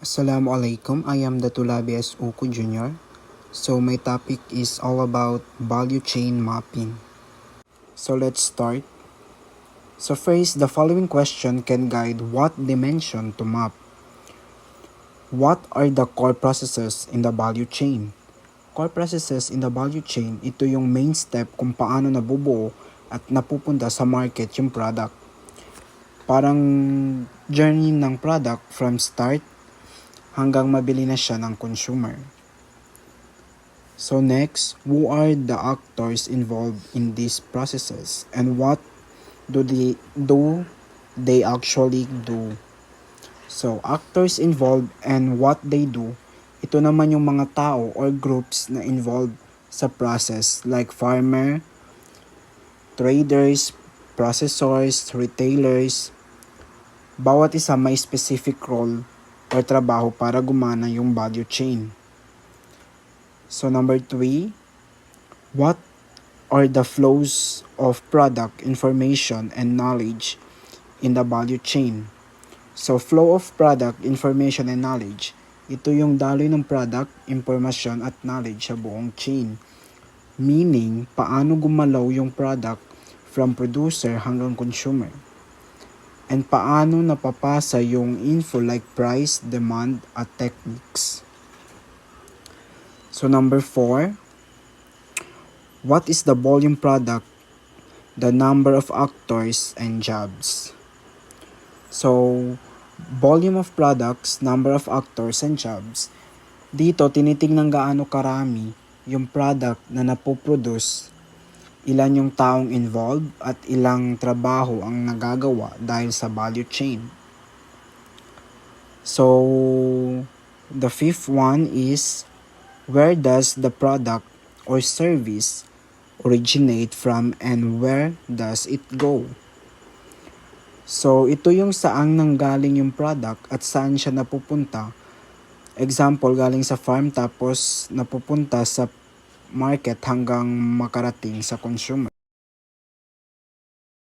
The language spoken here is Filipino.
Assalamualaikum, I am Datulabi S. Uku Jr. So my topic is all about value chain mapping. So let's start. So first, the following question can guide what dimension to map. What are the core processes in the value chain? Core processes in the value chain, ito yung main step kung paano nabubuo at napupunta sa market yung product. Parang journey ng product from start hanggang mabili na siya ng consumer. So next, who are the actors involved in these processes and what do they actually do? So actors involved and what they do, ito naman yung mga tao or groups na involved sa process like farmer, traders, processors, retailers. Bawat isa may specific role o trabaho para gumana yung value chain. So number 3, what are the flows of product, information, and knowledge in the value chain? So flow of product, information, and knowledge, ito yung daloy ng product, information, at knowledge sa buong chain. Meaning, paano gumalaw yung product from producer hanggang consumer. And paano napapasa yung info like price, demand, at techniques. So number 4, what is the volume product, the number of actors, and jobs? So, volume of products, number of actors, and jobs. Dito, tinitingnan gaano karami yung product na napoproduce, ilan yung taong involved, at ilang trabaho ang nagagawa dahil sa value chain. So, the 5th one is, where does the product or service originate from and where does it go? So, ito yung saan nanggaling yung product at saan siya napupunta. Example, galing sa farm tapos napupunta sa market hanggang makarating sa consumer.